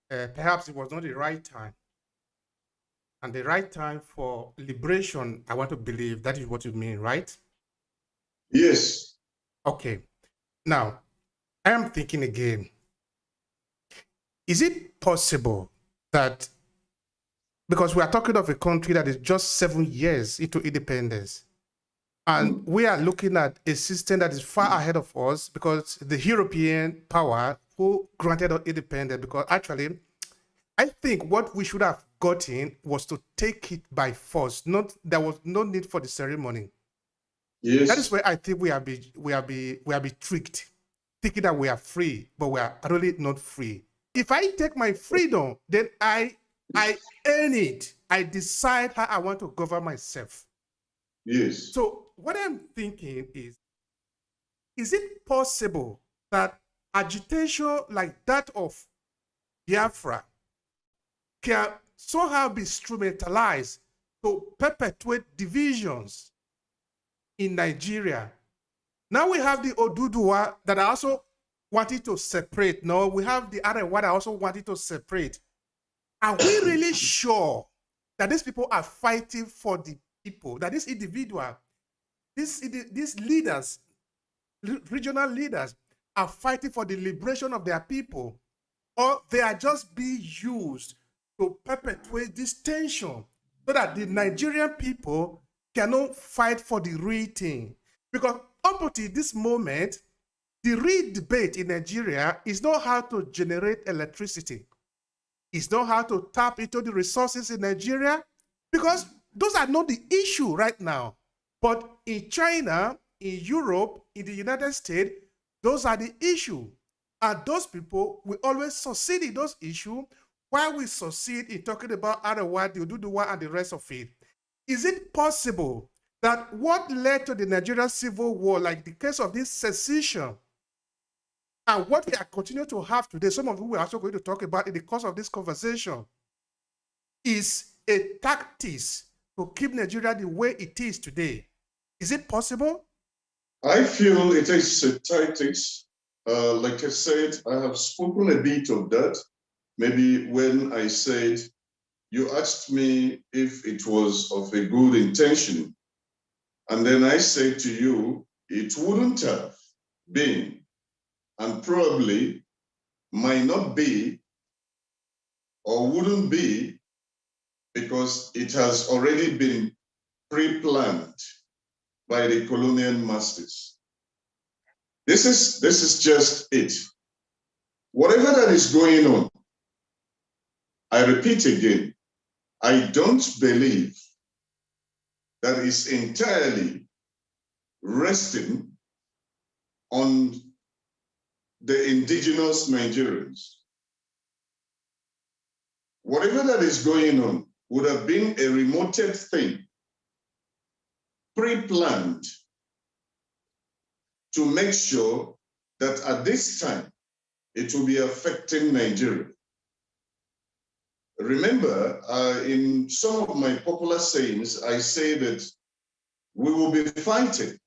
perhaps it was not the right time. And the right time for liberation, I want to believe that is what you mean, right? Yes. Okay. Now, I am thinking again, is it possible that, because we are talking of a country that is just 7 years into independence, and Mm. we are looking at a system that is far ahead of us because the European power who granted us independence, because actually, I think what we should have gotten was to take it by force. Not there was no need for the ceremony. That is Yes. where I think we are be tricked, thinking that we are free, but we are really not free. If I take my freedom, then I earn it. I decide how I want to govern myself. Yes. So what I'm thinking is it possible that agitation like that of Biafra can somehow be instrumentalized to perpetuate divisions in Nigeria? Now we have the Oduduwa that are also wanting to separate. No, we have the other one that also wanted to separate. Are we really sure that these people are fighting for the people? That this individual, these leaders, regional leaders, are fighting for the liberation of their people, or they are just being used to perpetuate this tension so that the Nigerian people cannot fight for the real thing? Because up until this moment, the real debate in Nigeria is not how to generate electricity. It's not how to tap into the resources in Nigeria, because those are not the issue right now. But in China, in Europe, in the United States, those are the issue. And those people will always succeed in those issues while we succeed in talking about Arawa, the Oduduwa, and the rest of it. Is it possible that what led to the Nigerian Civil War, like the case of this secession, and what we are continuing to have today, some of you we're also going to talk about in the course of this conversation, is a tactics to keep Nigeria the way it is today? Is it possible? I feel it is a tactics. Like I said, I have spoken a bit of that. Maybe when I said, you asked me if it was of a good intention. And then I said to you, it wouldn't have been, and probably might not be, or wouldn't be, because it has already been pre-planned by the colonial masters. This is just it. Whatever that is going on, I repeat again, I don't believe that is entirely resting on the indigenous Nigerians. Whatever that is going on would have been a remoted thing, pre-planned, to make sure that at this time it will be affecting Nigeria. Remember, in some of my popular sayings, I say that we will be fighting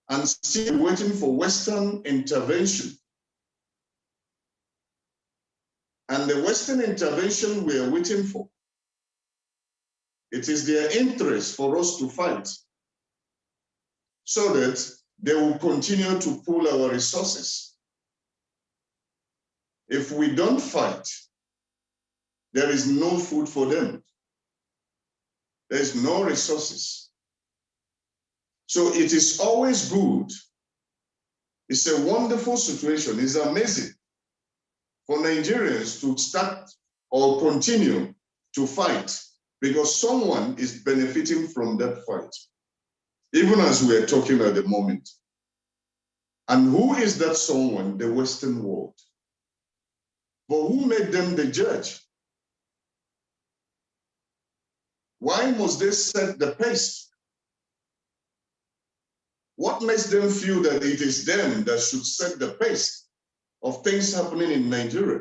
and still waiting for Western intervention. And the Western intervention we are waiting for, it is their interest for us to fight so that they will continue to pool our resources. If we don't fight, there is no food for them. There's no resources. So it is always good. It's a wonderful situation. It's amazing for Nigerians to start or continue to fight because someone is benefiting from that fight, even as we are talking at the moment. And who is that someone? The Western world. But who made them the judge? Why must they set the pace? What makes them feel that it is them that should set the pace of things happening in Nigeria?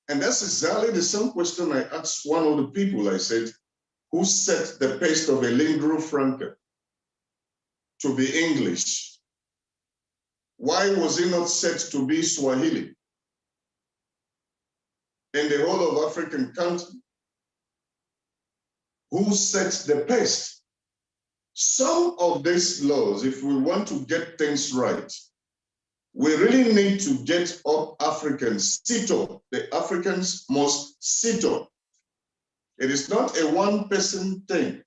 And that's exactly the same question I asked one of the people. I said, who set the pace of a lingua franca to be English? Why was it not set to be Swahili? in the whole of African continent who set the pace. Some of these laws, if we want to get things right, we really need to get up Africans, sit up. The Africans must sit up. It is not a one-person thing.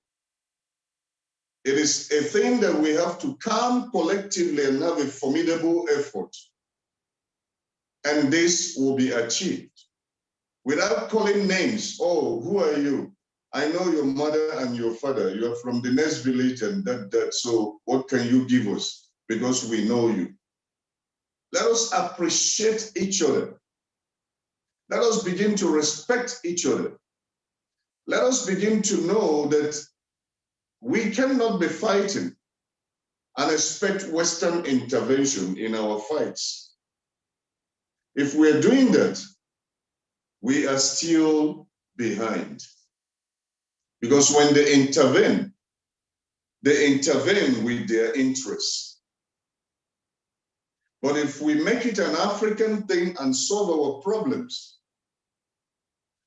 It is a thing that we have to come collectively and have a formidable effort. And this will be achieved without calling names. Oh, who are you? I know your mother and your father. You are from the next village and that. So what can you give us? Because we know you. Let us appreciate each other. Let us begin to respect each other. Let us begin to know that we cannot be fighting and expect Western intervention in our fights. If we're doing that, we are still behind. Because when they intervene with their interests. But if we make it an African thing and solve our problems,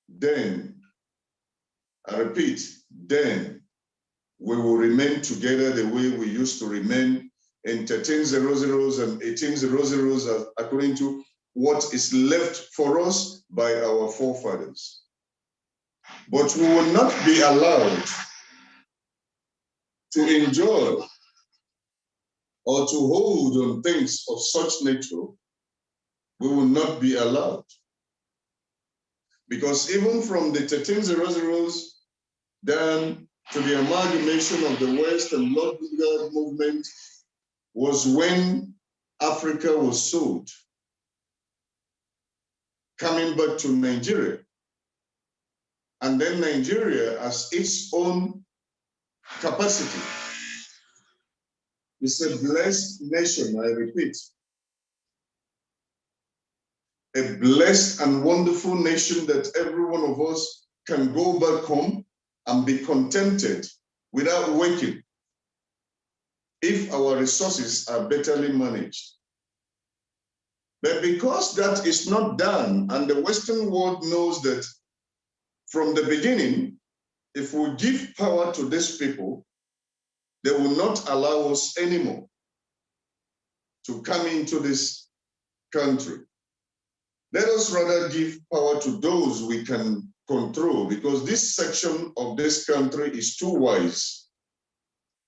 then, I repeat, then we will remain together the way we used to remain in 1300s and 1800s according to what is left for us by our forefathers. But we will not be allowed to enjoy or to hold on things of such nature. We will not be allowed. Because even from the 1300s down to the amalgamation of the West and Lord Lingard movement was when Africa was sold, coming back to Nigeria. And then Nigeria has its own capacity. It's a blessed nation, I repeat. A blessed and wonderful nation that every one of us can go back home and be contented without working if our resources are betterly managed. But because that is not done, and the Western world knows that from the beginning, if we give power to these people, they will not allow us anymore to come into this country. Let us rather give power to those we can control, because this section of this country is too wise.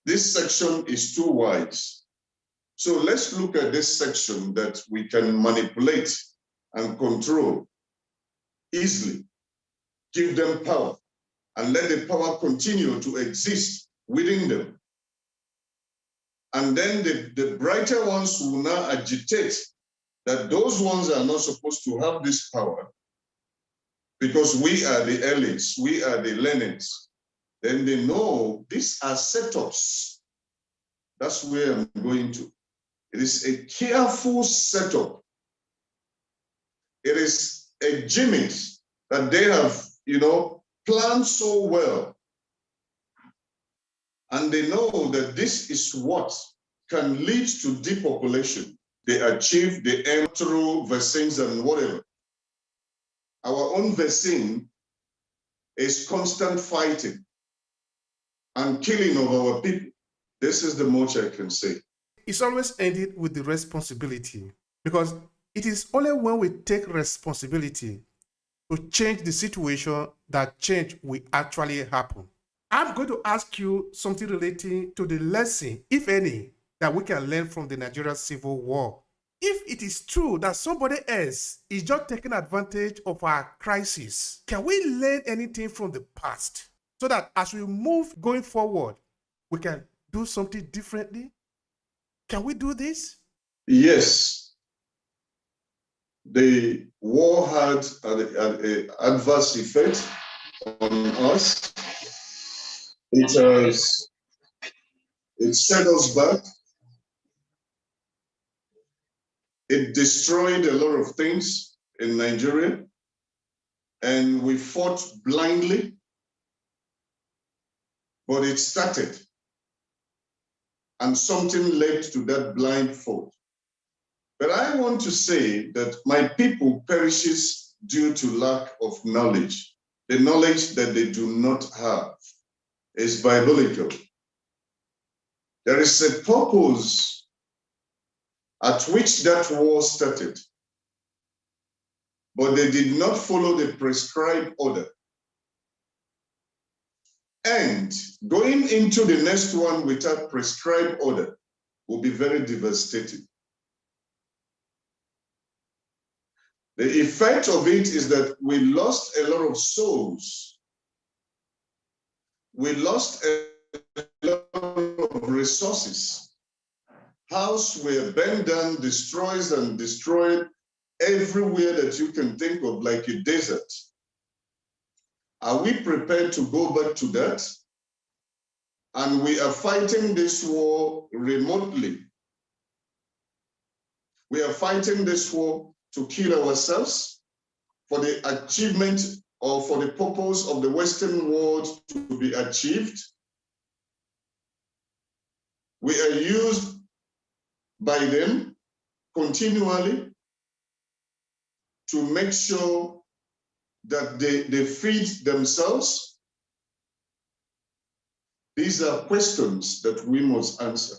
This section is too wise. So let's look at this section that we can manipulate and control easily. Give them power and let the power continue to exist within them. And then the brighter ones will now agitate that those ones are not supposed to have this power because we are the elites, we are the learned. Then they know these are setups. That's where I'm going to. It is a careful setup. It is a gimmick that they have, planned so well. And they know that this is what can lead to depopulation. They achieve the aim through vaccines and whatever. Our own vaccine is constant fighting and killing of our people. This is the much I can say. It's always ended with the responsibility, because it is only when we take responsibility to change the situation that change will actually happen. I'm going to ask you something relating to the lesson, if any, that we can learn from the Nigerian Civil War. If it is true that somebody else is just taking advantage of our crisis, can we learn anything from the past so that as we move going forward, we can do something differently? Can we do this? Yes. The war had an adverse effect on us. It set us back. It destroyed a lot of things in Nigeria, and we fought blindly, but it started, and something led to that blind fight. But I want to say that my people perishes due to lack of knowledge. The knowledge that they do not have is biblical. There is a purpose at which that war started, but they did not follow the prescribed order. And going into the next one without prescribed order will be very devastating. The effect of it is that we lost a lot of souls. We lost a lot of resources. Houses were burned down, destroyed everywhere that you can think of, like a desert. Are we prepared to go back to that? And we are fighting this war remotely. We are fighting this war to kill ourselves for the achievement or for the purpose of the Western world to be achieved. We are used by them continually to make sure that they feed themselves. These are questions that we must answer.